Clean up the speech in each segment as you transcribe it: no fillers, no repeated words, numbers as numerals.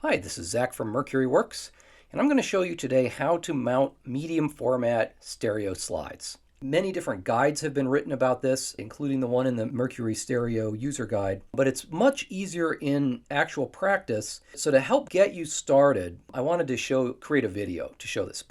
Hi, this is Zach from Mercury Works, and I'm going to show you today how to mount medium format stereo slides. Many different guides have been written about this, including the one in the Mercury Stereo User Guide, but it's much easier in actual practice. So to help get you started, I wanted to create a video to show this.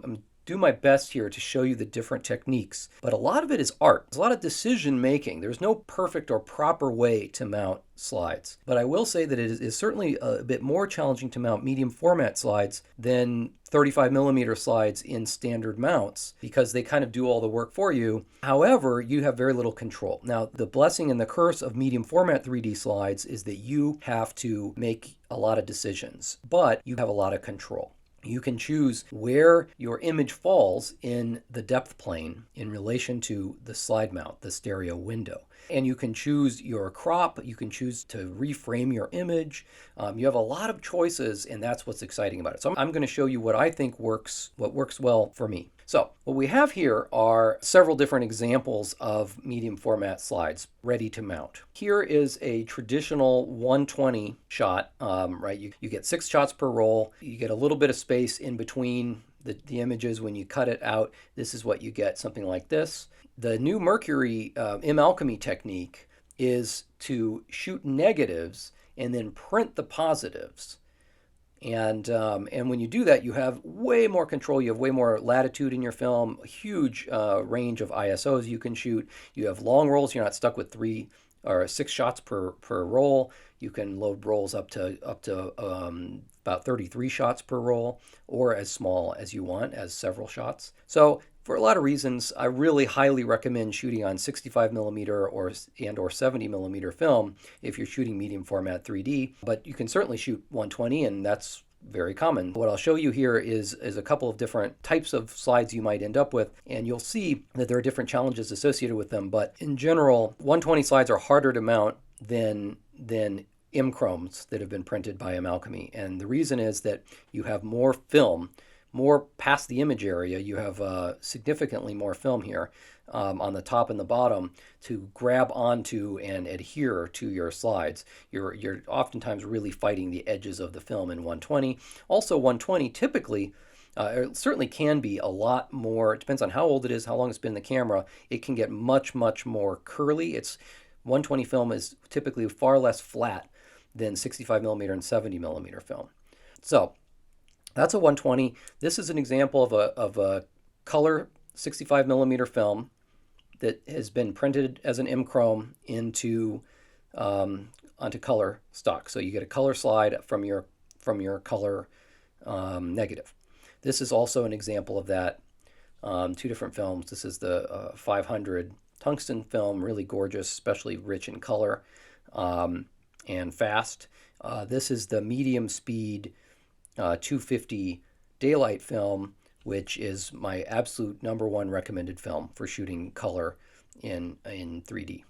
Do my best here to show you the different techniques, but a lot of it is art. There's a lot of decision making. There's no perfect or proper way to mount slides, but I will say that it is certainly a bit more challenging to mount medium format slides than 35mm slides in standard mounts because they kind of do all the work for you. However, you have very little control. Now, the blessing and the curse of medium format 3D slides is that you have to make a lot of decisions, but you have a lot of control. You can choose where your image falls in the depth plane in relation to the slide mount, the stereo window. And you can choose your crop, you can choose to reframe your image. You have a lot of choices, and that's what's exciting about it. So I'm going to show you what I think works well for me. So what we have here are several different examples of medium format slides ready to mount. Here is a traditional 120 shot, right? You get 6 shots per roll. You get a little bit of space in between the images when you cut it out. This is what you get, something like this. The new Mercury M-Alchemy technique is to shoot negatives and then print the positives. And when you do that, you have way more control. You have way more latitude in your film, a huge range of ISOs you can shoot. You have long rolls. You're not stuck with 3 or 6 shots per roll. You can load rolls up to about 33 shots per roll, or as small as you want, as several shots. So for a lot of reasons, I really highly recommend shooting on 65mm or 70mm film if you're shooting medium format 3D, but you can certainly shoot 120, and that's very common. What I'll show you here is a couple of different types of slides you might end up with, and you'll see that there are different challenges associated with them. But in general, 120 slides are harder to mount than M-chromes that have been printed by M-Alchemy, and the reason is that you have more film, more past the image area. You have significantly more film here on the top and the bottom to grab onto and adhere to your slides. You're oftentimes really fighting the edges of the film in 120. Also, 120 typically, it certainly can be a lot more, it depends on how old it is, how long it's been in the camera, it can get much more curly. 120 film is typically far less flat than 65mm and 70mm film. So that's a 120. This is an example of a color 65mm film that has been printed as an M-chrome onto color stock. So you get a color slide from your color negative. This is also an example of that. 2 different films. This is the 500 tungsten film, really gorgeous, especially rich in color and fast. This is the medium speed 250 daylight film, which is my absolute #1 recommended film for shooting color in 3D.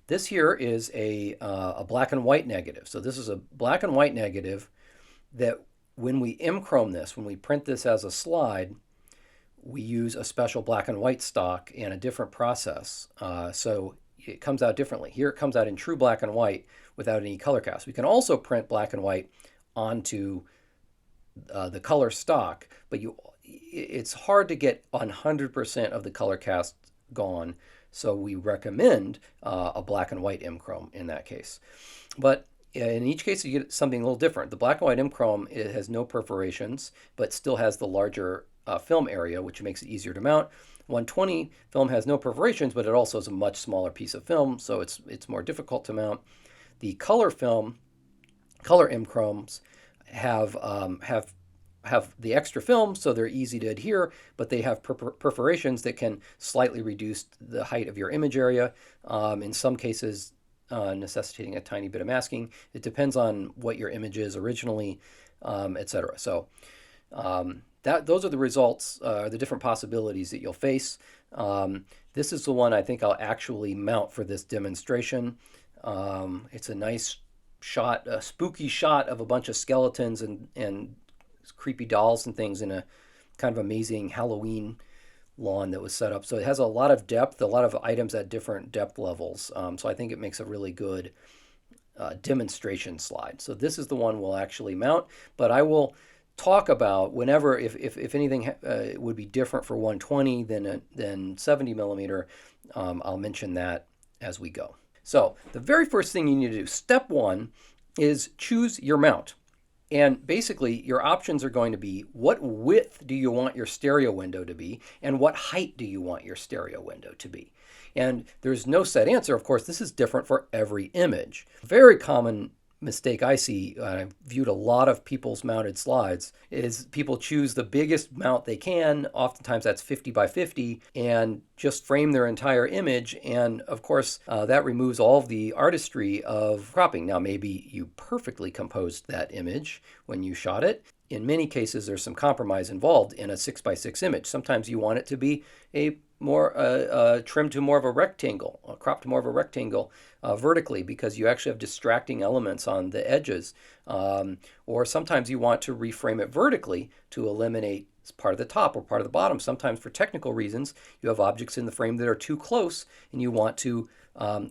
This here is a black and white negative. So this is a black and white negative that when we M-chrome this, when we print this as a slide, we use a special black and white stock and a different process. So it comes out differently. Here it comes out in true black and white without any color cast. We can also print black and white onto the color stock, but it's hard to get 100% of the color cast gone, so we recommend a black and white M-chrome in that case. But in each case, you get something a little different. The black and white M-chrome, it has no perforations, but still has the larger film area, which makes it easier to mount. 120 film has no perforations, but it also is a much smaller piece of film, so it's more difficult to mount. The color M-chromes have the extra film, so they're easy to adhere, but they have perforations that can slightly reduce the height of your image area, in some cases necessitating a tiny bit of masking. It depends on what your image is originally, etc. So those are the results, the different possibilities that you'll face. This is the one I think I'll actually mount for this demonstration. It's a nice shot, a spooky shot of a bunch of skeletons and creepy dolls and things in a kind of amazing Halloween lawn that was set up. So it has a lot of depth, a lot of items at different depth levels. So I think it makes a really good demonstration slide. So this is the one we'll actually mount, but I will talk about whenever, if anything would be different for 120 than 70 millimeter, I'll mention that as we go. So the very first thing you need to do, step one, is choose your mount. And basically, your options are going to be what width do you want your stereo window to be, and what height do you want your stereo window to be. And there's no set answer. Of course, this is different for every image. Very common mistake I see, I've viewed a lot of people's mounted slides, is people choose the biggest mount they can, oftentimes that's 50 by 50, and just frame their entire image. And of course, that removes all of the artistry of cropping. Now, maybe you perfectly composed that image when you shot it. In many cases, there's some compromise involved in a 6 by 6 image. Sometimes you want it to be a more trimmed to more of a rectangle, cropped to more of a rectangle vertically, because you actually have distracting elements on the edges. Or sometimes you want to reframe it vertically to eliminate part of the top or part of the bottom. Sometimes for technical reasons, you have objects in the frame that are too close and you want to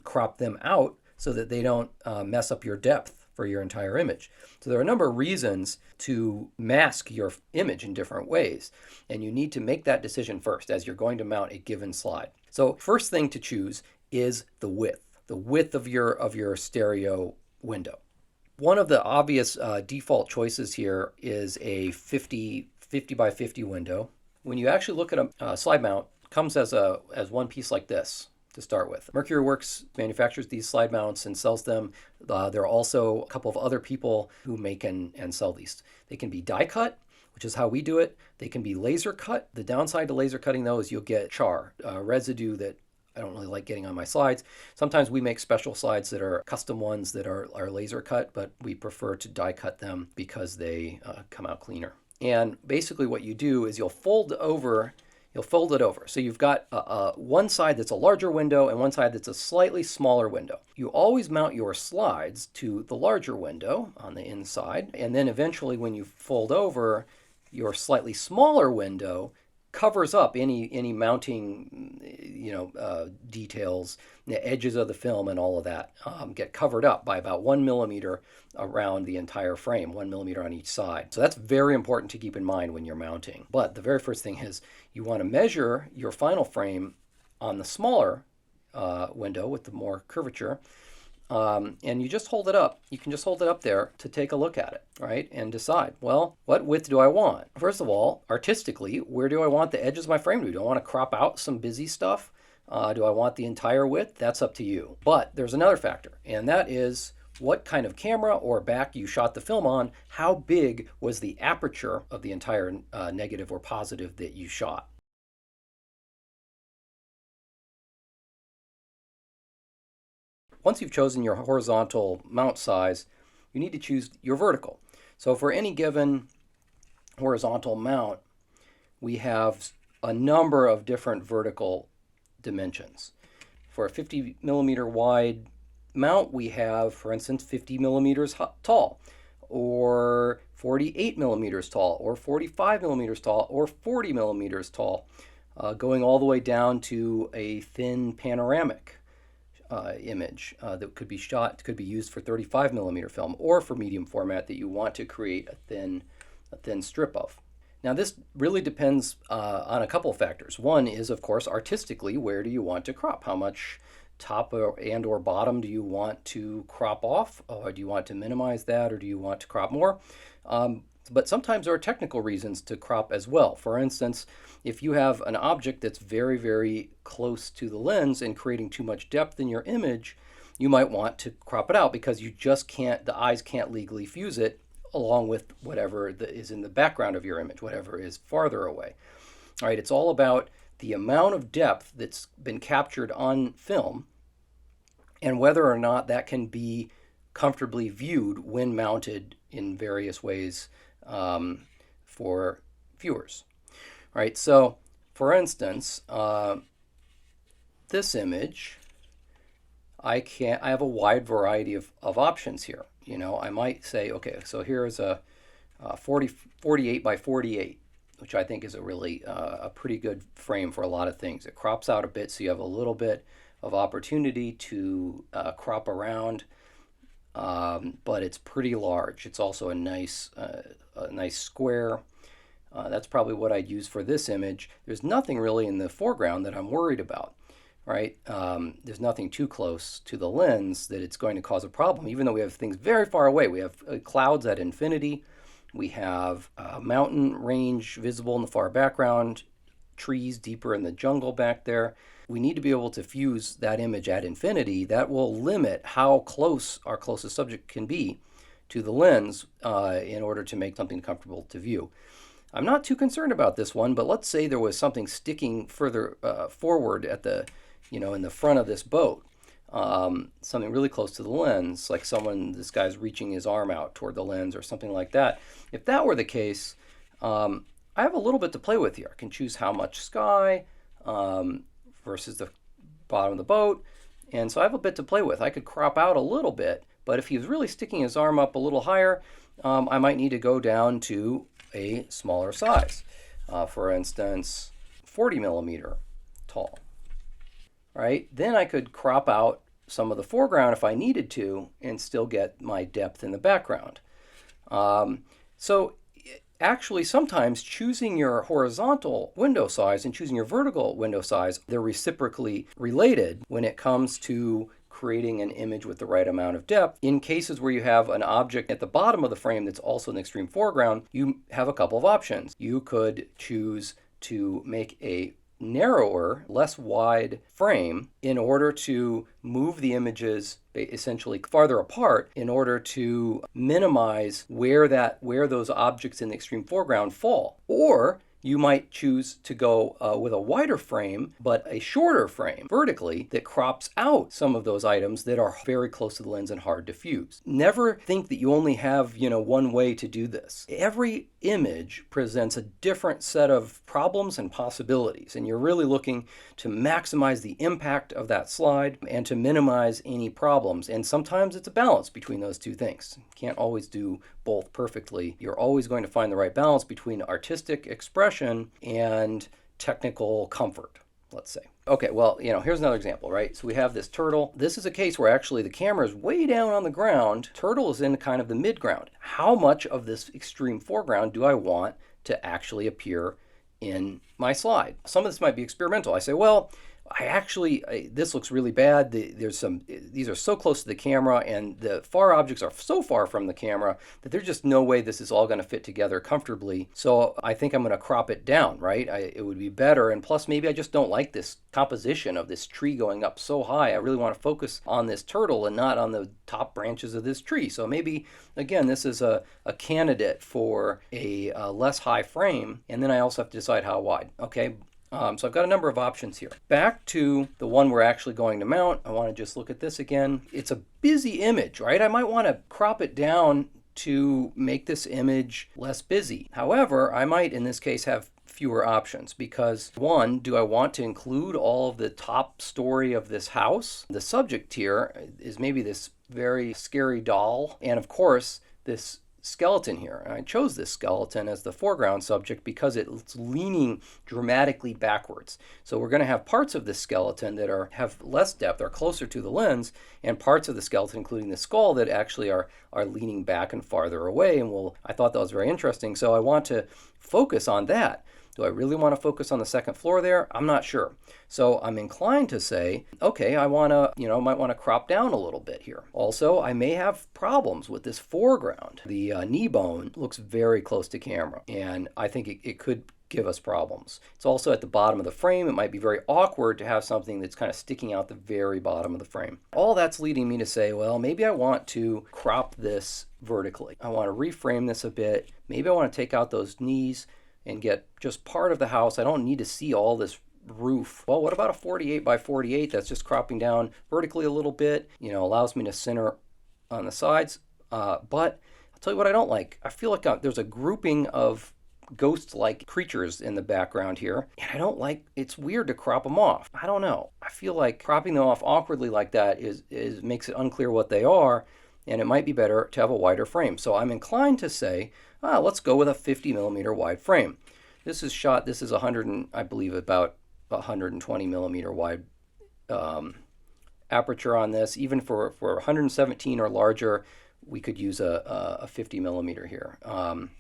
crop them out so that they don't mess up your depth for your entire image. So there are a number of reasons to mask your image in different ways, and you need to make that decision first as you're going to mount a given slide. So first thing to choose is the width of your stereo window. One of the obvious default choices here is a 50 by 50 window. When you actually look at a slide mount, it comes as one piece like this to start with. Mercury Works manufactures these slide mounts and sells them. There are also a couple of other people who make and sell these. They can be die cut, which is how we do it. They can be laser cut. The downside to laser cutting, though, is you'll get char, residue that I don't really like getting on my slides. Sometimes we make special slides that are custom ones that are laser cut, but we prefer to die cut them because they come out cleaner. And basically what you do is you'll fold it over. So you've got one side that's a larger window and one side that's a slightly smaller window. You always mount your slides to the larger window on the inside, and then eventually when you fold over, your slightly smaller window covers up any mounting details. The edges of the film and all of that get covered up by about 1 millimeter around the entire frame, 1 millimeter on each side. So that's very important to keep in mind when you're mounting. But the very first thing is you want to measure your final frame on the smaller window with the more curvature. And you just hold it up. You can just hold it up there to take a look at it, right? And decide, well, what width do I want? First of all, artistically, where do I want the edges of my frame to be? Do I want to crop out some busy stuff? Do I want the entire width? That's up to you. But there's another factor, and that is what kind of camera or back you shot the film on. How big was the aperture of the entire negative or positive that you shot? Once you've chosen your horizontal mount size, you need to choose your vertical. So for any given horizontal mount, we have a number of different vertical dimensions. For a 50 millimeter wide mount, we have, for instance, 50 millimeters tall, or 48 millimeters tall, or 45 millimeters tall, or 40 millimeters tall, going all the way down to a thin panoramic image that could be used for 35 millimeter film, or for medium format that you want to create a thin strip of. Now this really depends on a couple of factors. One is, of course, artistically, where do you want to crop? How much top or bottom do you want to crop off? Or do you want to minimize that, or do you want to crop more? But sometimes there are technical reasons to crop as well. For instance, if you have an object that's very, very close to the lens and creating too much depth in your image, you might want to crop it out because you just can't, the eyes can't legally fuse it along with whatever is in the background of your image, whatever is farther away. All right, it's all about the amount of depth that's been captured on film and whether or not that can be comfortably viewed when mounted in various ways for viewers. All right, so for instance, this image, I have a wide variety of options here. You know, I might say, okay, so here is a 48 by 48, which I think is a really a pretty good frame for a lot of things. It crops out a bit, so you have a little bit of opportunity to crop around but it's pretty large. It's also a nice square. That's probably what I'd use for this image. There's nothing really in the foreground that I'm worried about, right? There's nothing too close to the lens that it's going to cause a problem, even though we have things very far away. We have clouds at infinity. We have a mountain range visible in the far background, trees deeper in the jungle back there. We need to be able to fuse that image at infinity. That will limit how close our closest subject can be to the lens in order to make something comfortable to view. I'm not too concerned about this one, but let's say there was something sticking further forward at the, in the front of this boat, something really close to the lens, like this guy's reaching his arm out toward the lens or something like that. If that were the case, I have a little bit to play with here. I can choose how much sky versus the bottom of the boat, and so I have a bit to play with. I could crop out a little bit, but if he was really sticking his arm up a little higher, I might need to go down to a smaller size. For instance, 40 millimeter tall. Right? Then I could crop out some of the foreground if I needed to and still get my depth in the background. So actually, sometimes choosing your horizontal window size and choosing your vertical window size, they're reciprocally related when it comes to creating an image with the right amount of depth. In cases where you have an object at the bottom of the frame that's also in the extreme foreground, you have a couple of options. You could choose to make a narrower, less wide frame in order to move the images essentially farther apart in order to minimize where those objects in the extreme foreground fall. Or you might choose to go with a wider frame, but a shorter frame vertically that crops out some of those items that are very close to the lens and hard to fuse. Never think that you only have, one way to do this. Every image presents a different set of problems and possibilities, and you're really looking to maximize the impact of that slide and to minimize any problems. And sometimes it's a balance between those two things. You can't always do both perfectly. You're always going to find the right balance between artistic expression and technical comfort, let's say. Okay, well, here's another example, right? So we have this turtle. This is a case where actually the camera is way down on the ground. Turtle is in kind of the mid-ground. How much of this extreme foreground do I want to actually appear in my slide? Some of this might be experimental. I say, well, this looks really bad. These are so close to the camera and the far objects are so far from the camera that there's just no way this is all going to fit together comfortably. So I think I'm going to crop it down, right? It would be better. And plus, maybe I just don't like this composition of this tree going up so high. I really want to focus on this turtle and not on the top branches of this tree. So maybe, again, this is a candidate for a less high frame. And then I also have to decide how wide. Okay. So I've got a number of options here. Back to the one we're actually going to mount. I want to just look at this again. It's a busy image, right? I might want to crop it down to make this image less busy. However, I might in this case have fewer options because one, do I want to include all of the top story of this house? The subject here is maybe this very scary doll. And of course, this skeleton here. And I chose this skeleton as the foreground subject because it's leaning dramatically backwards. So we're going to have parts of this skeleton that have less depth, are closer to the lens, and parts of the skeleton, including the skull, that actually are leaning back and farther away. And I thought that was very interesting. So I want to focus on that. Do I really want to focus on the second floor there? I'm not sure. So I'm inclined to say, okay, I might want to crop down a little bit here. Also, I may have problems with this foreground. The knee bone looks very close to camera, and I think it could give us problems. It's also at the bottom of the frame. It might be very awkward to have something that's kind of sticking out the very bottom of the frame. All that's leading me to say, well, maybe I want to crop this vertically. I want to reframe this a bit. Maybe I want to take out those knees and get just part of the house. I don't need to see all this roof. Well, what about a 48 by 48 that's just cropping down vertically a little bit, allows me to center on the sides. But I'll tell you what I don't like. I feel like there's a grouping of ghost-like creatures in the background here, and I don't like, it's weird to crop them off. I don't know. I feel like cropping them off awkwardly like that makes it unclear what they are, and it might be better to have a wider frame. So I'm inclined to say, let's go with a 50 millimeter wide frame. This is 100 and I believe about 120 millimeter wide aperture on this. Even for 117 or larger, we could use a 50 millimeter here.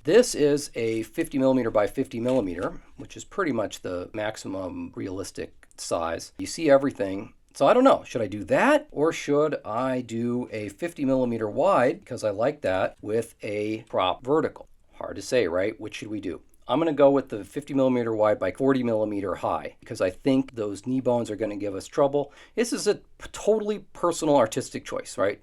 This is a 50 millimeter by 50 millimeter, which is pretty much the maximum realistic size. You see everything. So I don't know, should I do that or should I do a 50 millimeter wide, because I like that, with a crop vertical? Hard to say, right? Which should we do? I'm going to go with the 50 millimeter wide by 40 millimeter high, because I think those knee bones are going to give us trouble. This is a totally personal artistic choice, right?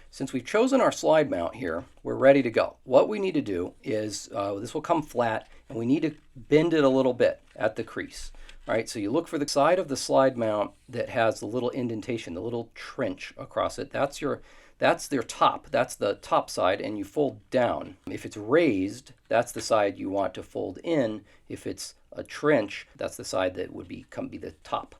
Since we've chosen our slide mount here, we're ready to go. What we need to do is, this will come flat, and we need to bend it a little bit at the crease. Right, so you look for the side of the slide mount that has the little indentation, the little trench across it. That's their top. That's the top side, and you fold down. If it's raised, that's the side you want to fold in. If it's a trench, that's the side that would be the top.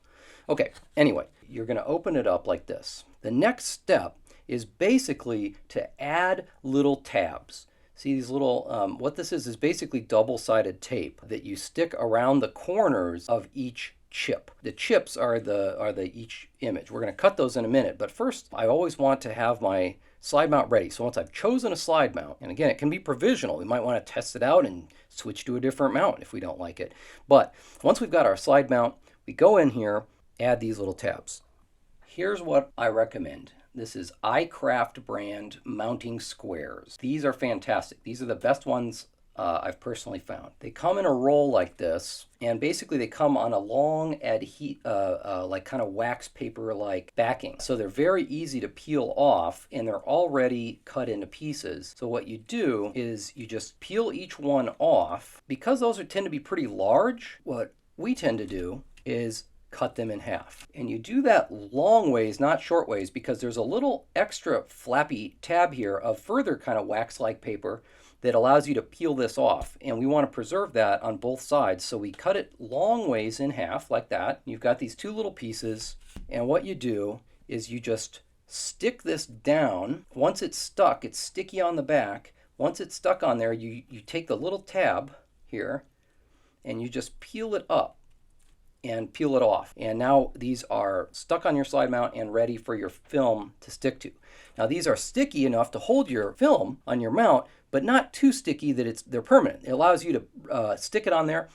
Okay, anyway, you're going to open it up like this. The next step is basically to add little tabs. See these little, what this is basically double-sided tape that you stick around the corners of each chip. The chips are each image. We're going to cut those in a minute, but first I always want to have my slide mount ready. So once I've chosen a slide mount, and again, it can be provisional. We might want to test it out and switch to a different mount if we don't like it. But once we've got our slide mount, we go in here, add these little tabs. Here's what I recommend. This is iCraft brand mounting squares. These are fantastic. These are the best ones I've personally found. They come in a roll like this, and basically they come on a long like kind of wax paper like backing. So they're very easy to peel off, and they're already cut into pieces. So what you do is you just peel each one off. Because those tend to be pretty large, what we tend to do is cut them in half. And you do that long ways, not short ways, because there's a little extra flappy tab here of further kind of wax-like paper that allows you to peel this off. And we want to preserve that on both sides. So we cut it long ways in half like that. You've got these two little pieces. And what you do is you just stick this down. Once it's stuck, it's sticky on the back. Once it's stuck on there, you take the little tab here and you just peel it up and peel it off. And now these are stuck on your slide mount and ready for your film to stick to. Now these are sticky enough to hold your film on your mount, but not too sticky that they're permanent. It allows you to stick it on there,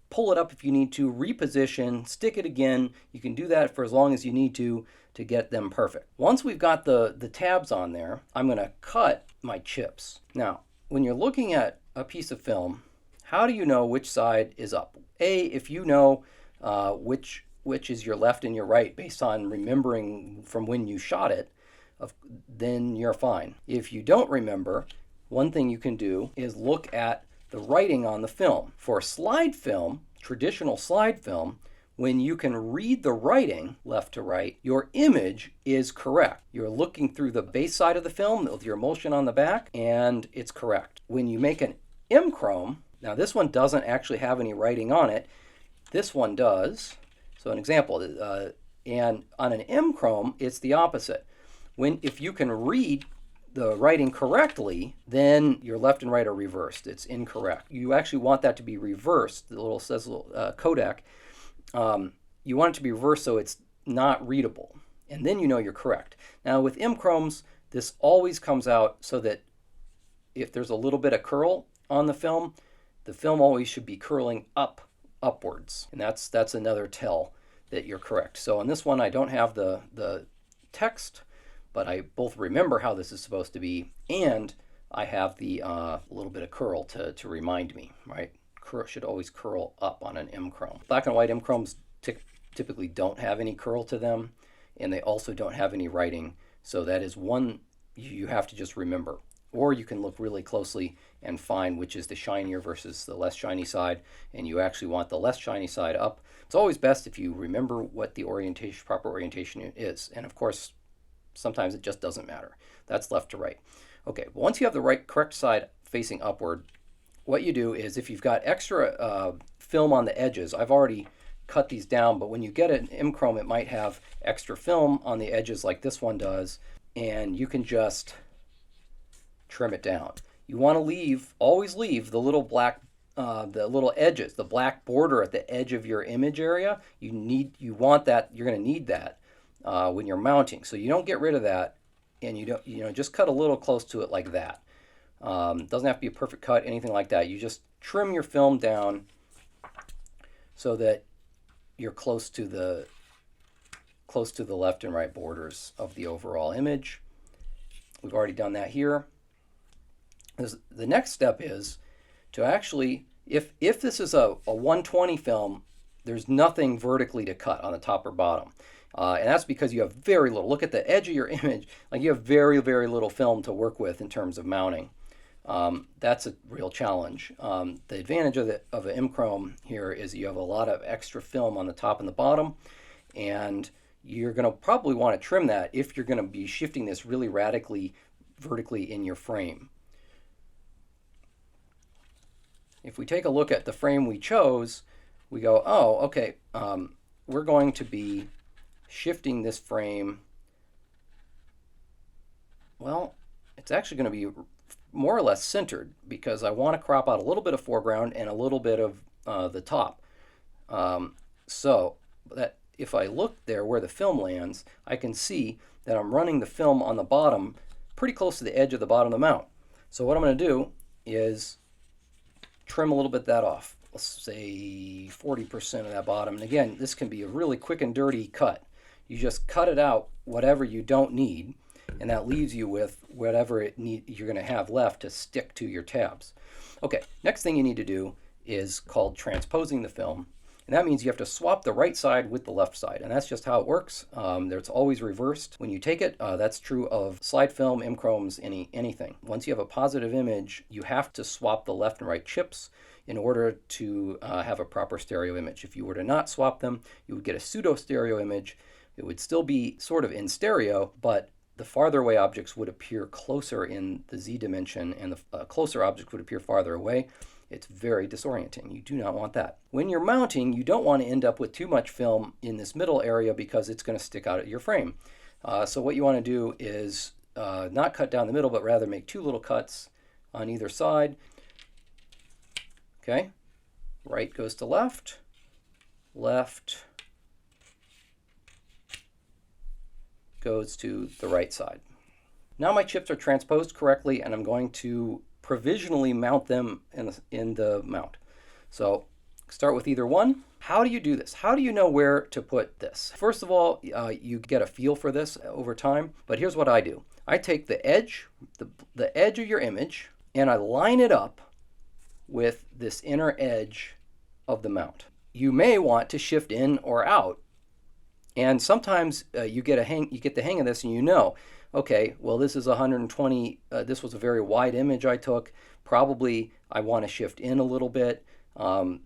pull it up if you need to, reposition, stick it again. You can do that for as long as you need to get them perfect. Once we've got the tabs on there, I'm going to cut my chips. Now, when you're looking at a piece of film, how do you know which side is up? If you know which is your left and your right based on remembering from when you shot it, then you're fine. If you don't remember, one thing you can do is look at the writing on the film. For slide film, traditional slide film, when you can read the writing left to right, your image is correct. You're looking through the base side of the film with your emulsion on the back, and it's correct. When you make an M-Chrome, now this one doesn't actually have any writing on it. This one does. So an example, and on an M-Chrome, it's the opposite. If you can read the writing correctly, then your left and right are reversed. It's incorrect. You actually want that to be reversed. The little says codec. You want it to be reversed so it's not readable, and then you know you're correct. Now with M-Chromes, this always comes out so that if there's a little bit of curl on the film always should be curling upwards, and that's another tell that you're correct. So on this one, I don't have the text, but I both remember how this is supposed to be, and I have the little bit of curl to remind me, right? Should always curl up on an M-Chrome. Black and white M-Chromes typically don't have any curl to them, and they also don't have any writing, so that is one you have to just remember. Or you can look really closely and find which is the shinier versus the less shiny side, and you actually want the less shiny side up. It's always best if you remember what the proper orientation is, and of course, sometimes it just doesn't matter. That's left to right. Okay, once you have the correct side facing upward, what you do is if you've got extra film on the edges, I've already cut these down, but when you get an M-Chrome, it might have extra film on the edges like this one does, and you can just trim it down. You want to always leave the little black, the little edges, the black border at the edge of your image area. You want that. You're going to need that when you're mounting. So you don't get rid of that, and you don't, just cut a little close to it like that. Doesn't have to be a perfect cut, anything like that. You just trim your film down so that you're close to the left and right borders of the overall image. We've already done that here. The next step is to actually, if this is a 120 film, there's nothing vertically to cut on the top or bottom. And that's because you have very little. Look at the edge of your image. Like, you have very, very little film to work with in terms of mounting. That's a real challenge. The advantage of an M-Chrome here is you have a lot of extra film on the top and the bottom, and you're going to probably want to trim that if you're going to be shifting this really radically vertically in your frame. If we take a look at the frame we chose, we go, oh, okay, we're going to be shifting this frame. Well, it's actually going to be more or less centered because I want to crop out a little bit of foreground and a little bit of the top. So that if I look there where the film lands, I can see that I'm running the film on the bottom pretty close to the edge of the bottom of the mount. So what I'm going to do is trim a little bit of that off. Let's say 40% of that bottom. And again, this can be a really quick and dirty cut. You just cut it out, whatever you don't need, and that leaves you with whatever you're going to have left to stick to your tabs. Okay, next thing you need to do is called transposing the film. And that means you have to swap the right side with the left side. And that's just how it works. It's always reversed when you take it. That's true of slide film, M-Chromes, anything. Once you have a positive image, you have to swap the left and right chips in order to have a proper stereo image. If you were to not swap them, you would get a pseudo stereo image. It would still be sort of in stereo, but the farther away objects would appear closer in the Z dimension, and the closer objects would appear farther away. It's very disorienting. You do not want that. When you're mounting, you don't want to end up with too much film in this middle area because it's going to stick out at your frame. So what you want to do is not cut down the middle, but rather make two little cuts on either side. Okay, right goes to left, left goes to the right side. Now my chips are transposed correctly, and I'm going to provisionally mount them in the mount. So start with either one. How do you do this? How do you know where to put this? First of all, you get a feel for this over time, but here's what I do. I take the edge, the edge of your image, and I line it up with this inner edge of the mount. You may want to shift in or out, and sometimes you get the hang of this, and you know, okay, well, this is 120, this was a very wide image I took. Probably I want to shift in a little bit. I'm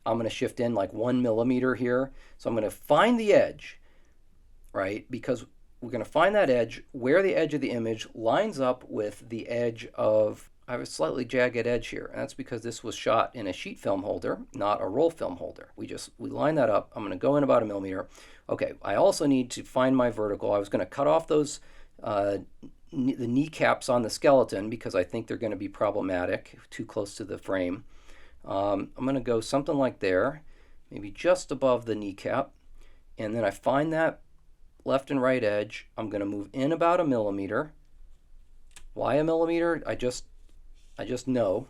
going to shift in like 1 millimeter here. So I'm going to find the edge, right? Because we're going to find that edge where the edge of the image lines up with the edge of, I have a slightly jagged edge here. And that's because this was shot in a sheet film holder, not a roll film holder. We line that up. I'm going to go in about 1 millimeter. Okay, I also need to find my vertical. I was going to cut off those the kneecaps on the skeleton because I think they're going to be problematic, too close to the frame. I'm going to go something like there, maybe just above the kneecap, and then I find that left and right edge. I'm going to move in about 1 millimeter. Why 1 millimeter? I just know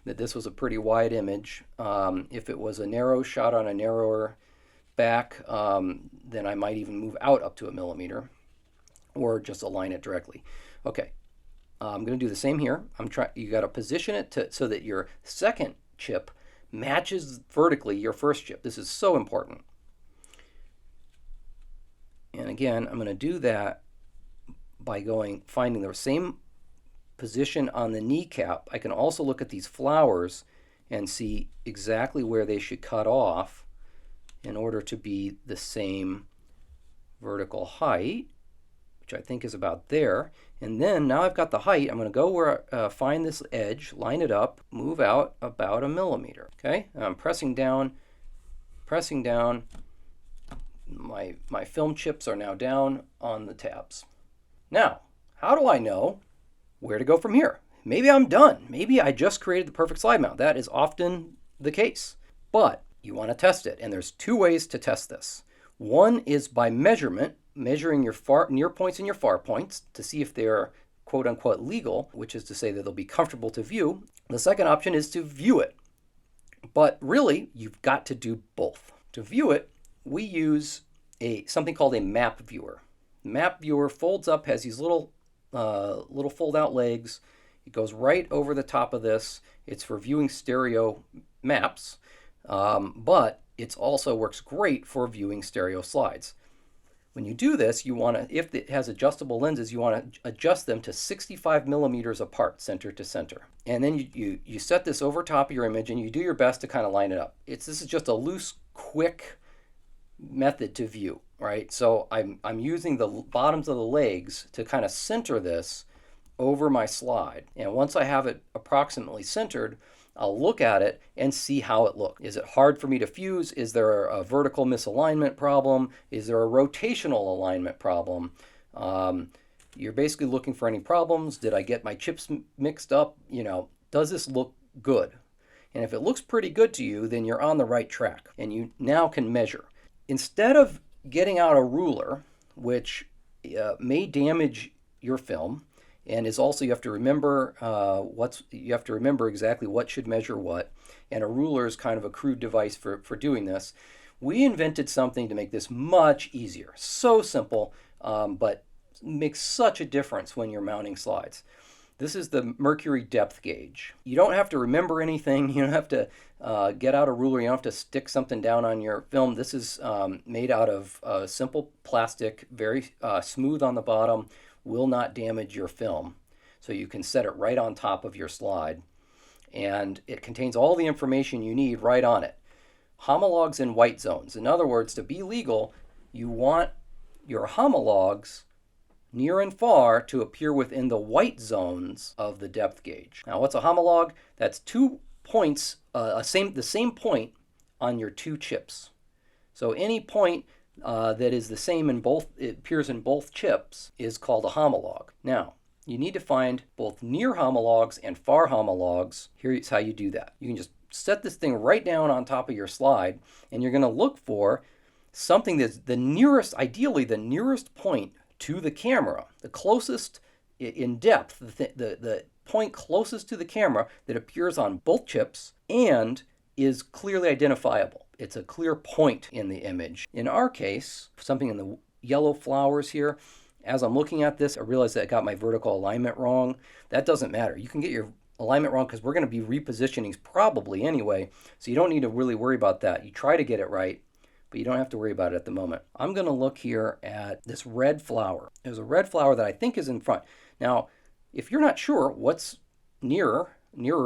that this was a pretty wide image. If it was a narrow shot on a narrower back, then I might even move out up to 1 millimeter. Or just align it directly. Okay, I'm going to do the same here. You got to position it so that your second chip matches vertically your first chip. This is so important. And again, I'm going to do that by finding the same position on the kneecap. I can also look at these flowers and see exactly where they should cut off in order to be the same vertical height, which I think is about there. And then now I've got the height. I'm going to go where find this edge, line it up, move out about 1 millimeter. Okay, and I'm pressing down. My film chips are now down on the tabs. Now, how do I know where to go from here? Maybe I'm done. Maybe I just created the perfect slide mount. That is often the case. But you want to test it, and there's two ways to test this. One is by measurement, measuring your near points and your far points to see if they're quote unquote legal, which is to say that they'll be comfortable to view. The second option is to view it. But really, you've got to do both. To view it, we use something called a map viewer. The map viewer folds up, has these little fold-out legs. It goes right over the top of this. It's for viewing stereo maps, but it also works great for viewing stereo slides. When you do this, you want to, if it has adjustable lenses, you want to adjust them to 65 millimeters apart, center to center. And then you set this over top of your image and you do your best to kind of line it up. This is just a loose, quick method to view, right? So I'm using the bottoms of the legs to kind of center this over my slide. And once I have it approximately centered, I'll look at it and see how it looks. Is it hard for me to fuse? Is there a vertical misalignment problem? Is there a rotational alignment problem? You're basically looking for any problems. Did I get my chips mixed up? Does this look good? And if it looks pretty good to you, then you're on the right track and you now can measure. Instead of getting out a ruler, which may damage your film, and is also, you have to remember exactly what should measure what, and a ruler is kind of a crude device for doing this. We invented something to make this much easier. So simple, but makes such a difference when you're mounting slides. This is the Mercury depth gauge. You don't have to remember anything. You don't have to get out a ruler. You don't have to stick something down on your film. This is made out of simple plastic, very smooth on the bottom, will not damage your film. So you can set it right on top of your slide. And it contains all the information you need right on it. Homologs and white zones. In other words, to be legal, you want your homologs near and far to appear within the white zones of the depth gauge. Now, what's a homolog? That's 2 points, the same point on your 2 chips. So any point that is the same in both, it appears in both chips, is called a homolog. Now, you need to find both near homologs and far homologs. Here's how you do that. You can just set this thing right down on top of your slide, and you're going to look for something that's the nearest, ideally the nearest point to the camera, the closest in depth, the point closest to the camera that appears on both chips and is clearly identifiable. It's a clear point in the image. In our case, something in the yellow flowers here, as I'm looking at this, I realize that I got my vertical alignment wrong. That doesn't matter. You can get your alignment wrong because we're going to be repositioning probably anyway, so you don't need to really worry about that. You try to get it right, but you don't have to worry about it at the moment. I'm going to look here at this red flower. There's a red flower that I think is in front. Now, if you're not sure what's nearer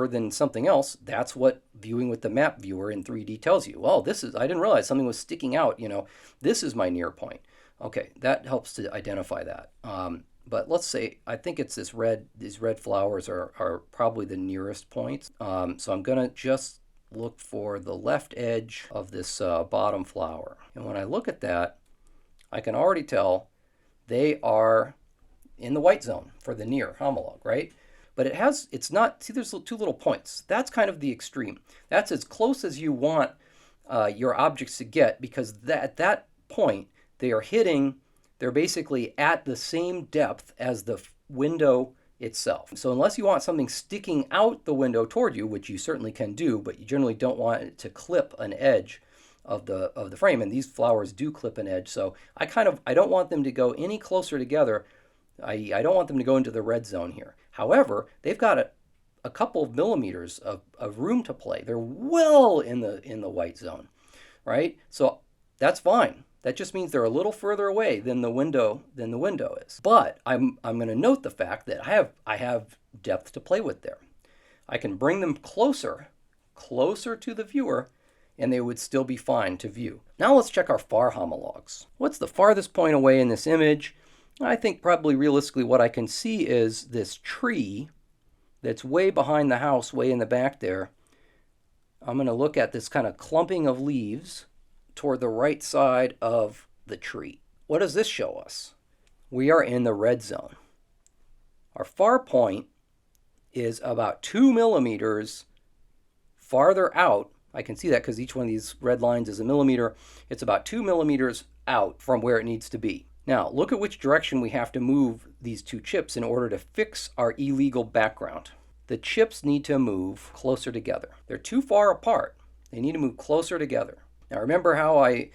than something else, that's what viewing with the map viewer in 3D tells you. Well, I didn't realize something was sticking out, this is my near point. Okay, that helps to identify that. But let's say, I think it's these red flowers are probably the nearest points. So I'm gonna just look for the left edge of this bottom flower. And when I look at that, I can already tell they are in the white zone for the near homolog, right? But it's not, see there's 2 little points. That's kind of the extreme. That's as close as you want your objects to get, because at that point, they're basically at the same depth as the window itself. So unless you want something sticking out the window toward you, which you certainly can do, but you generally don't want it to clip an edge of the frame, and these flowers do clip an edge, so I don't want them to go any closer together. I don't want them to go into the red zone here. However, they've got a couple of millimeters of room to play. They're well in the white zone, right? So that's fine. That just means they're a little further away than the window is. But I'm going to note the fact that I have depth to play with there. I can bring them closer to the viewer, and they would still be fine to view. Now let's check our far homologs. What's the farthest point away in this image? I think probably realistically what I can see is this tree that's way behind the house, way in the back there. I'm going to look at this kind of clumping of leaves toward the right side of the tree. What does this show us? We are in the red zone. Our far point is about 2 millimeters farther out I can see that because each one of these red lines is a millimeter. It's about 2 millimeters out from where it needs to be. Now, look at which direction we have to move these two chips in order to fix our illegal background. The chips need to move closer together. They're too far apart. They need to move closer together. Now, remember how I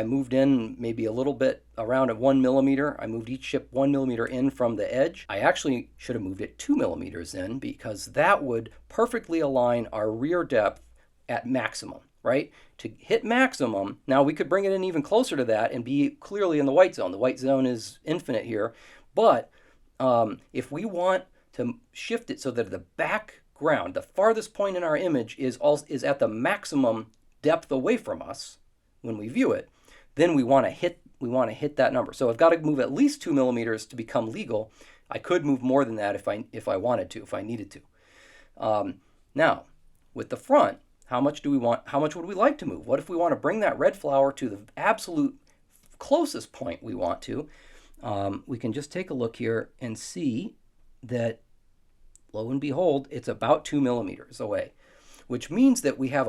moved in maybe a little bit around at 1 millimeter. I moved each chip 1 millimeter in from the edge. I actually should have moved it 2 millimeters in because that would perfectly align our rear depth at maximum, right? To hit maximum, now we could bring it in even closer to that and be clearly in the white zone. The white zone is infinite here. But if we want to shift it so that the background, the farthest point in our image is at the maximum depth away from us, when we view it, then we want to hit that number. So I've got to move at least 2 millimeters to become legal. I could move more than that if I wanted to, if I needed to. Now, with the front, how much do we want? How much would we like to move? What if we want to bring that red flower to the absolute closest point we want to? We can just take a look here and see that, lo and behold, it's about 2 millimeters away, which means that we have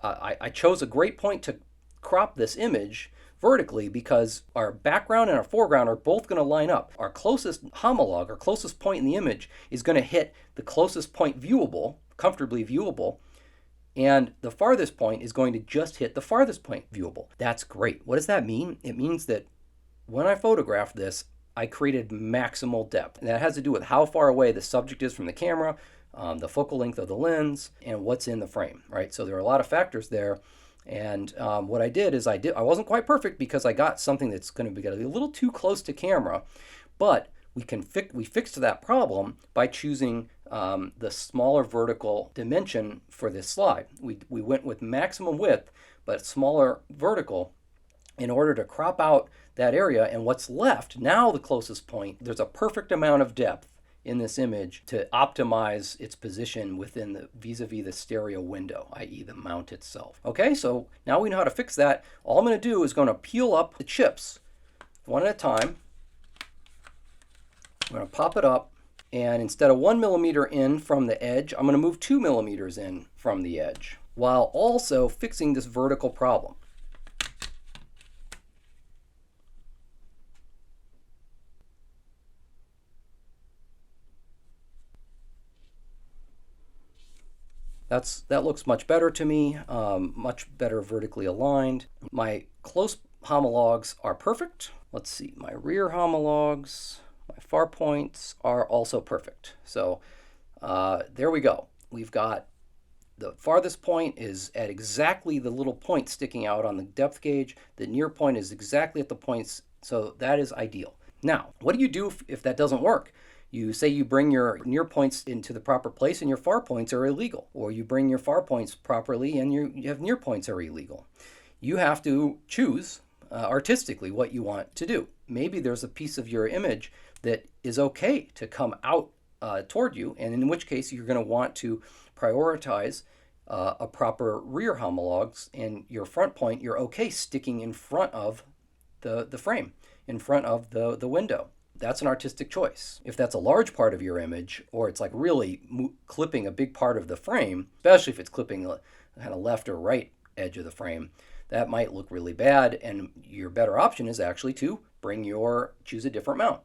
I chose a great point to crop this image vertically because our background and our foreground are both going to line up. Our closest homolog, our closest point in the image, is going to hit the closest point viewable, comfortably viewable, and the farthest point is going to just hit the farthest point viewable. That's great. What does that mean? It means that when I photographed this, I created maximal depth. And that has to do with how far away the subject is from the camera, the focal length of the lens, and what's in the frame, right? So there are a lot of factors there. And what I did is I wasn't quite perfect because I got something that's going to be a little too close to camera, but we fixed that problem by choosing the smaller vertical dimension for this slide. We went with maximum width, but smaller vertical in order to crop out that area. And what's left, now the closest point, there's a perfect amount of depth in this image to optimize its position within the vis-a-vis the stereo window, i.e. the mount itself. Okay, so now we know how to fix that. All I'm going to do is going to peel up the chips one at a time. I'm going to pop it up, and instead of 1 millimeter in from the edge, I'm going to move 2 millimeters in from the edge, while also fixing this vertical problem. That looks much better to me, much better vertically aligned. My close homologs are perfect. Let's see, my rear homologs, my far points are also perfect. So there we go. We've got the farthest point is at exactly the little point sticking out on the depth gauge. The near point is exactly at the points, so that is ideal. Now, what do you do if that doesn't work? You say you bring your near points into the proper place and your far points are illegal, or you bring your far points properly and you have near points are illegal. You have to choose artistically what you want to do. Maybe there's a piece of your image that is okay to come out toward you, and in which case you're going to want to prioritize a proper rear homologs, and your front point you're okay sticking in front of the frame, in front of the window. That's an artistic choice. If that's a large part of your image, or it's like really clipping a big part of the frame, especially if it's clipping the kind of left or right edge of the frame, that might look really bad, and your better option is actually to choose a different mount.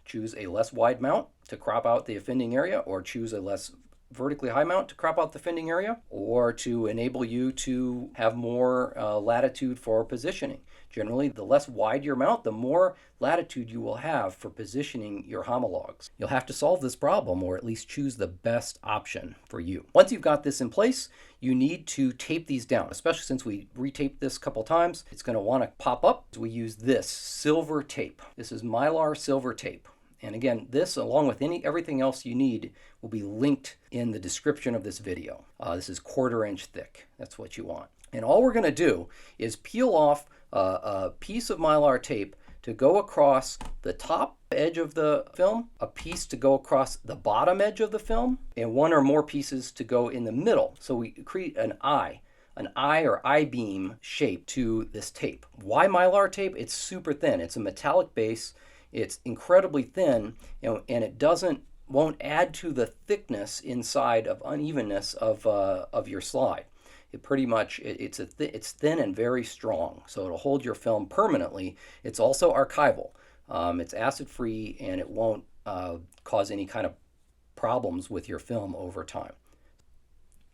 Choose a less wide mount to crop out the offending area, or choose a less vertically high mount to crop out the offending area, or to enable you to have more latitude for positioning. Generally, the less wide your mount, the more latitude you will have for positioning your homologs. You'll have to solve this problem, or at least choose the best option for you. Once you've got this in place, you need to tape these down, especially since we retaped this a couple times. It's going to want to pop up. We use this silver tape. This is Mylar silver tape. And again, this, along with everything else you need, will be linked in the description of this video. This is 1/4 inch thick. That's what you want. And all we're going to do is peel off a piece of Mylar tape to go across the top edge of the film, a piece to go across the bottom edge of the film, and one or more pieces to go in the middle. So we create an eye or I-beam shape to this tape. Why Mylar tape? It's super thin. It's a metallic base. It's incredibly thin, and it doesn't won't add to the thickness inside of unevenness of your slide. It pretty much it's thin and very strong, so it'll hold your film permanently. It's also archival. It's acid free, and it won't cause any kind of problems with your film over time.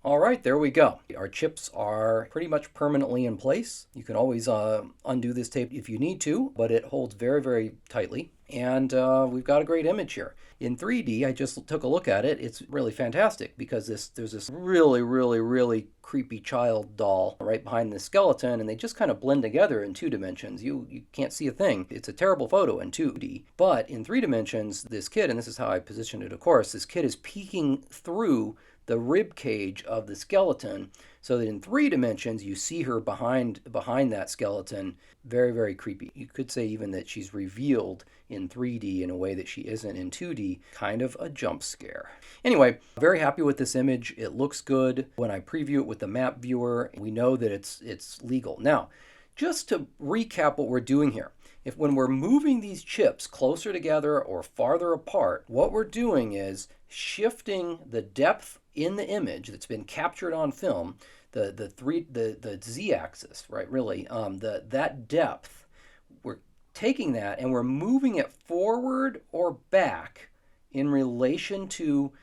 All right, there we go. Our chips are pretty much permanently in place. You can always undo this tape if you need to, but it holds very, very tightly. And we've got a great image here. In 3D, I just took a look at it. It's really fantastic because there's this really, really, really creepy child doll right behind the skeleton, and they just kind of blend together in 2 dimensions. You can't see a thing. It's a terrible photo in 2D. But in 3 dimensions, this kid, and this is how I positioned it, of course, this kid is peeking through the rib cage of the skeleton, so that in 3 dimensions you see her behind that skeleton. Very, very creepy. You could say even that she's revealed in 3D in a way that she isn't in 2D. Kind of a jump scare. Anyway, very happy with this image. It looks good. When I preview it with the map viewer, we know that it's legal. Now, just to recap what we're doing here. When we're moving these chips closer together or farther apart, what we're doing is shifting the depth in the image that's been captured on film, the z-axis, right? Really, that depth. We're taking that and we're moving it forward or back in relation to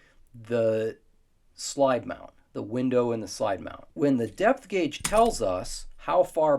the slide mount, the window in the slide mount. When the depth gauge tells us how far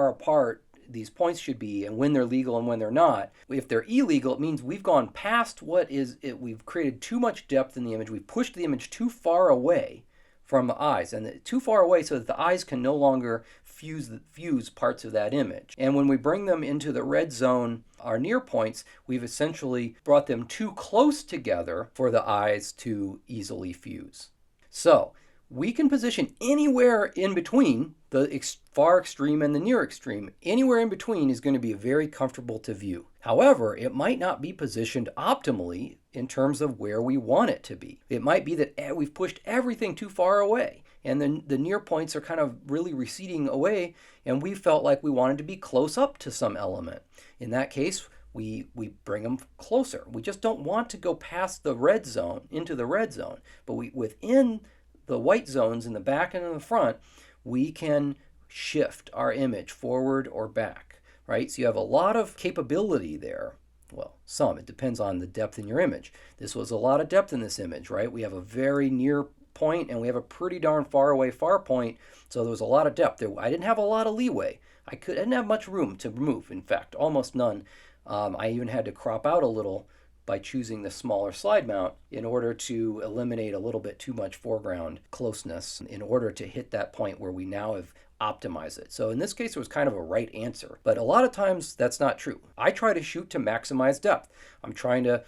apart these points should be and when they're legal and when they're not. If they're illegal, it means we've gone past we've created too much depth in the image. We've pushed the image too far away from the eyes, and too far away so that the eyes can no longer fuse parts of that image. And when we bring them into the red zone, our near points, we've essentially brought them too close together for the eyes to easily fuse. So we can position anywhere in between the far extreme and the near extreme. Anywhere in between is going to be very comfortable to view. However, it might not be positioned optimally in terms of where we want it to be. It might be that we've pushed everything too far away, and then the near points are kind of really receding away, and we felt like we wanted to be close up to some element. In that case, we bring them closer. We just don't want to go past the red zone, into the red zone, but within the white zones in the back and in the front, we can shift our image forward or back, right? So you have a lot of capability there. Well, it depends on the depth in your image. This was a lot of depth in this image, right? We have a very near point and we have a pretty darn far away far point, so there was a lot of depth there. I didn't have a lot of leeway. I didn't have much room to move, in fact, almost none. I even had to crop out a little by choosing the smaller slide mount in order to eliminate a little bit too much foreground closeness in order to hit that point where we now have optimized it. So in this case, it was kind of a right answer, but a lot of times that's not true. I try to shoot to maximize depth. I'm trying to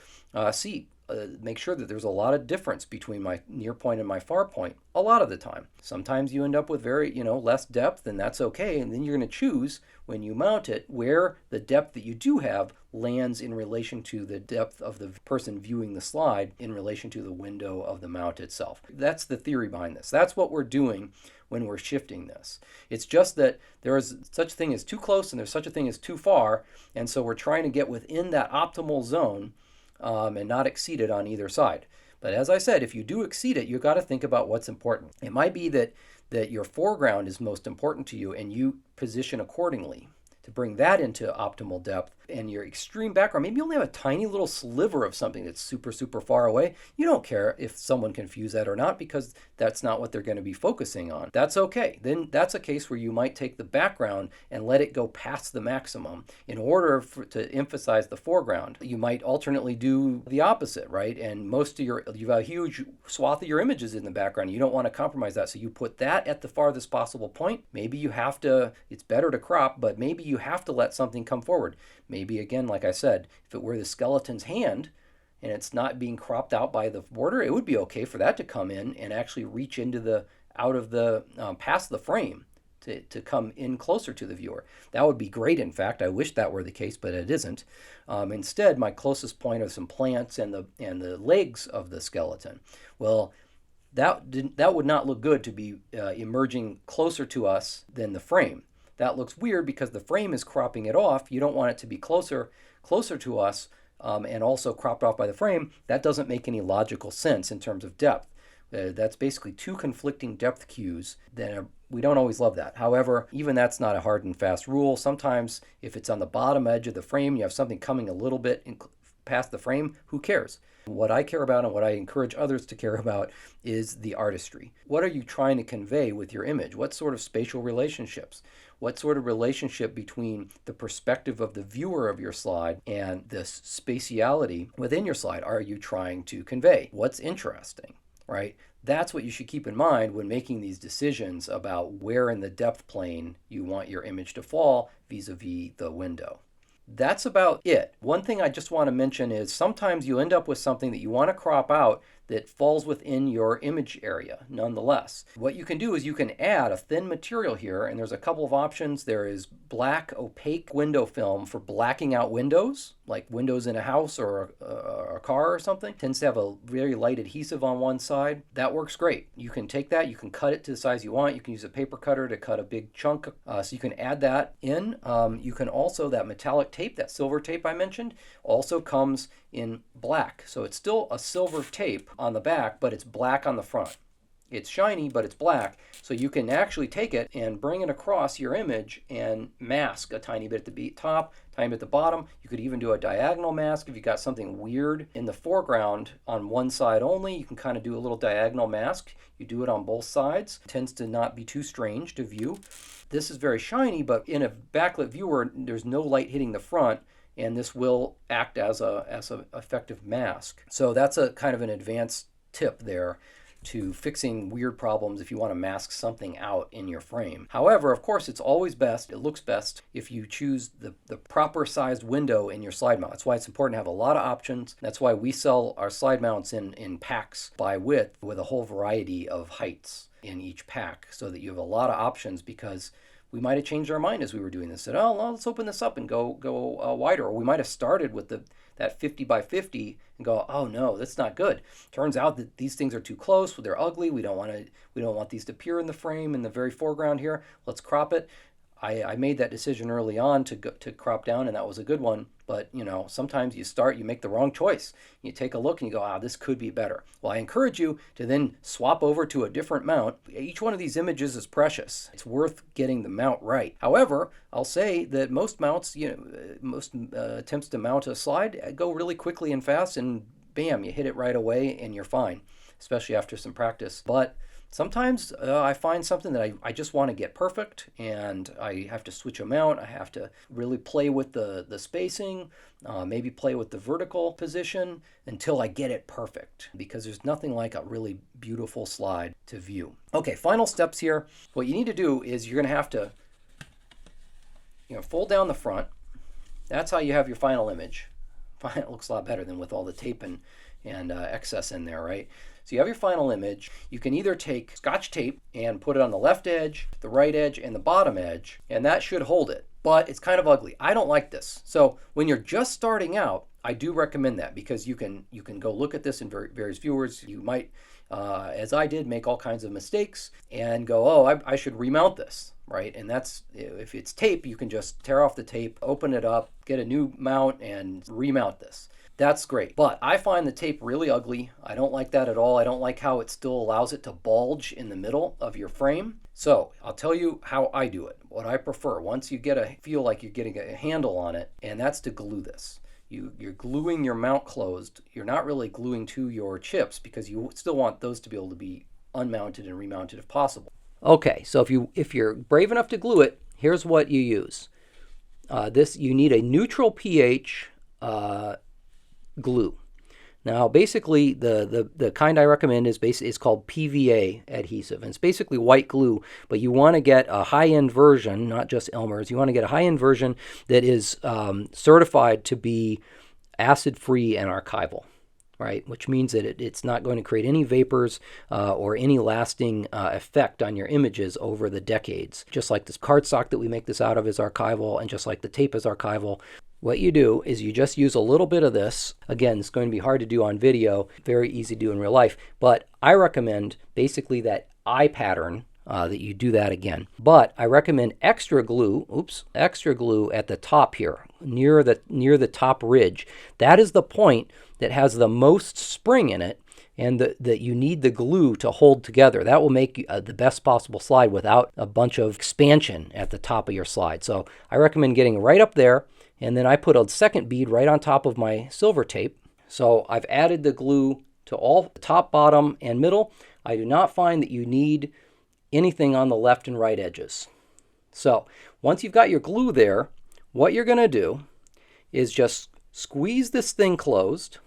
make sure that there's a lot of difference between my near point and my far point a lot of the time. Sometimes you end up with very, less depth, and that's okay. And then you're going to choose when you mount it where the depth that you do have lands in relation to the depth of the person viewing the slide in relation to the window of the mount itself. That's the theory behind this. That's what we're doing when we're shifting this. It's just that there is such a thing as too close and there's such a thing as too far, and so we're trying to get within that optimal zone and not exceed it on either side. But as I said, if you do exceed it, you've got to think about what's important. It might be that your foreground is most important to you and you position accordingly to bring that into optimal depth, and your extreme background, maybe you only have a tiny little sliver of something that's super, super far away. You don't care if someone can fuse that or not because that's not what they're going to be focusing on. That's okay. Then that's a case where you might take the background and let it go past the maximum in order to emphasize the foreground. You might alternately do the opposite, right? And you have a huge swath of your images in the background. You don't want to compromise that, so you put that at the farthest possible point. Maybe it's better to crop, but maybe you have to let something come forward. Maybe, again, like I said, if it were the skeleton's hand and it's not being cropped out by the border, it would be okay for that to come in and actually reach into past the frame to come in closer to the viewer. That would be great, in fact. I wish that were the case, but it isn't. Instead, my closest point are some plants and the legs of the skeleton. Well, that would not look good to be emerging closer to us than the frame. That looks weird because the frame is cropping it off. You don't want it to be closer to us and also cropped off by the frame, that doesn't make any logical sense in terms of depth. That's basically two conflicting depth cues. We don't always love that. However, even that's not a hard and fast rule. Sometimes if it's on the bottom edge of the frame, you have something coming a little bit past the frame, who cares? What I care about and what I encourage others to care about is the artistry. What are you trying to convey with your image? What sort of spatial relationships? What sort of relationship between the perspective of the viewer of your slide and the spatiality within your slide are you trying to convey? What's interesting, right? That's what you should keep in mind when making these decisions about where in the depth plane you want your image to fall vis-a-vis the window. That's about it. One thing I just want to mention is sometimes you end up with something that you want to crop out that falls within your image area nonetheless. What you can do is you can add a thin material here, and there's a couple of options. There is black opaque window film for blacking out windows, like windows in a house or a car or something. It tends to have a very light adhesive on one side. That works great. You can take that, you can cut it to the size you want. You can use a paper cutter to cut a big chunk, so you can add that in. You can also, that metallic tape, that silver tape I mentioned, also comes in black. So it's still a silver tape on the back, but it's black on the front. It's shiny, but it's black. So you can actually take it and bring it across your image and mask a tiny bit at the top, tiny bit at the bottom. You could even do a diagonal mask if you got something weird in the foreground on one side only. You can kind of do a little diagonal mask. You do it on both sides. It tends to not be too strange to view. This is very shiny, but in a backlit viewer, there's no light hitting the front, and this will act as a effective mask. So that's a kind of an advanced tip there to fixing weird problems if you want to mask something out in your frame. However, of course, it's always best, it looks best if you choose the proper sized window in your slide mount. That's why it's important to have a lot of options. That's why we sell our slide mounts in packs by width with a whole variety of heights in each pack, so that you have a lot of options, because we might have changed our mind as we were doing this. Said, oh, well, let's open this up and go wider. Or we might have started with that 50 by 50 and go, oh no, that's not good. Turns out that these things are too close. They're ugly. We don't want these to appear in the frame in the very foreground here. Let's crop it. I made that decision early on to crop down, and that was a good one. But sometimes you make the wrong choice. You take a look and you go, this could be better. Well, I encourage you to then swap over to a different mount. Each one of these images is precious. It's worth getting the mount right. However, I'll say that most mounts, most attempts to mount a slide go really quickly and fast, and bam, you hit it right away and you're fine, especially after some practice. But sometimes I find something that I just want to get perfect, and I have to switch a mount. I have to really play with the spacing, maybe play with the vertical position until I get it perfect, because there's nothing like a really beautiful slide to view. Okay, final steps here. What you need to do is you're going to have to fold down the front. That's how you have your final image. It looks a lot better than with all the tape and excess in there, right? So you have your final image. You can either take Scotch tape and put it on the left edge, the right edge, and the bottom edge, and that should hold it. But it's kind of ugly. I don't like this. So when you're just starting out, I do recommend that, because you can go look at this in various viewers. You might, as I did, make all kinds of mistakes and go, I should remount this, right? And that's, if it's tape, you can just tear off the tape, open it up, get a new mount, and remount this. That's great. But I find the tape really ugly. I don't like that at all. I don't like how it still allows it to bulge in the middle of your frame. So I'll tell you how I do it, what I prefer. Once you feel like you're getting a handle on it, and that's to glue this. You're gluing your mount closed. You're not really gluing to your chips, because you still want those to be able to be unmounted and remounted if possible. Okay, so if you're brave enough to glue it, here's what you use. You need a neutral pH glue. Now, basically, the kind I recommend is called PVA adhesive, and it's basically white glue. But you want to get a high-end version, not just Elmer's. You want to get a high-end version that is certified to be acid-free and archival, right? Which means that it's not going to create any vapors or any lasting effect on your images over the decades. Just like this cardstock that we make this out of is archival, and just like the tape is archival. What you do is you just use a little bit of this. Again, it's going to be hard to do on video, very easy to do in real life, but I recommend basically that eye pattern that you do that again. But I recommend extra glue at the top here, near the top ridge. That is the point that has the most spring in it, and that you need the glue to hold together. That will make the best possible slide without a bunch of expansion at the top of your slide. So I recommend getting right up there, and then I put a second bead right on top of my silver tape. So I've added the glue to all top, bottom, and middle. I do not find that you need anything on the left and right edges. So once you've got your glue there, what you're going to do is just squeeze this thing closed.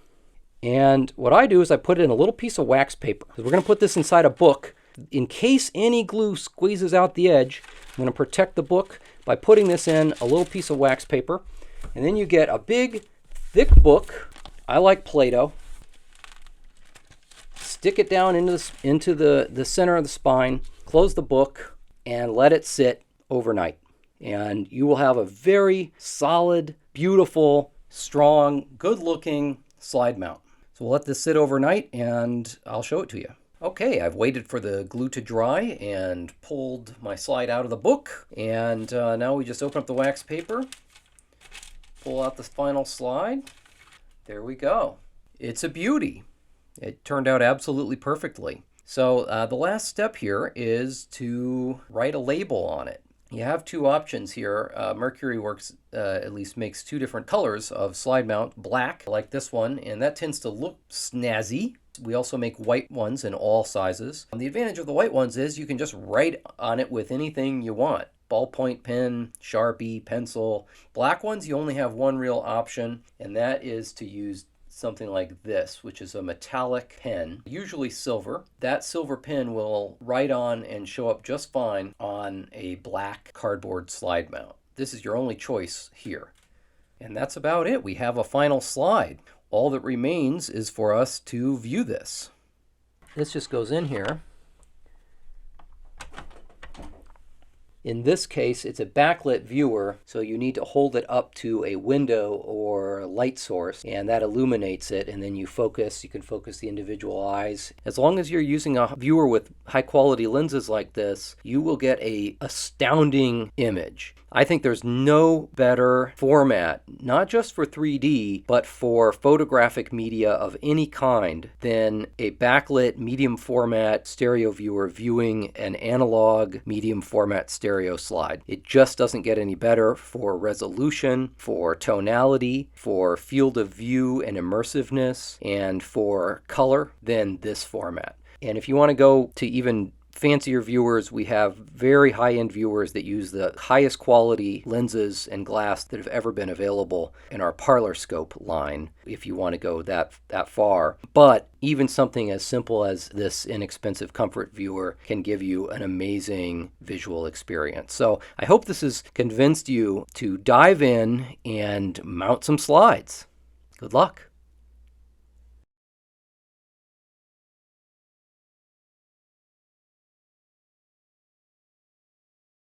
And what I do is I put it in a little piece of wax paper. We're going to put this inside a book. In case any glue squeezes out the edge, I'm going to protect the book by putting this in a little piece of wax paper. And then you get a big, thick book. I like Play-Doh. Stick it down into the center of the spine, close the book, and let it sit overnight. And you will have a very solid, beautiful, strong, good-looking slide mount. So we'll let this sit overnight, and I'll show it to you. Okay, I've waited for the glue to dry and pulled my slide out of the book. And now we just open up the wax paper, pull out the final slide. There we go. It's a beauty. It turned out absolutely perfectly. So the last step here is to write a label on it. You have two options here. Mercury Works at least makes two different colors of slide mount, black like this one, and that tends to look snazzy. We also make white ones in all sizes. The advantage of the white ones is you can just write on it with anything you want. Ballpoint pen, Sharpie, pencil. Black ones, you only have one real option, and that is to use something like this, which is a metallic pen, usually silver. That silver pen will write on and show up just fine on a black cardboard slide mount. This is your only choice here. And that's about it. We have a final slide. All that remains is for us to view this. This just goes in here. In this case, it's a backlit viewer, so you need to hold it up to a window or a light source, and that illuminates it, and then you can focus the individual eyes. As long as you're using a viewer with high-quality lenses like this, you will get an astounding image. I think there's no better format, not just for 3D, but for photographic media of any kind, than a backlit medium format stereo viewer viewing an analog medium format stereo slide. It just doesn't get any better for resolution, for tonality, for field of view and immersiveness, and for color than this format. And if you want to go to even fancier viewers, we have very high-end viewers that use the highest quality lenses and glass that have ever been available in our Parlor Scope line, if you want to go that far. But even something as simple as this inexpensive comfort viewer can give you an amazing visual experience. So I hope this has convinced you to dive in and mount some slides. Good luck.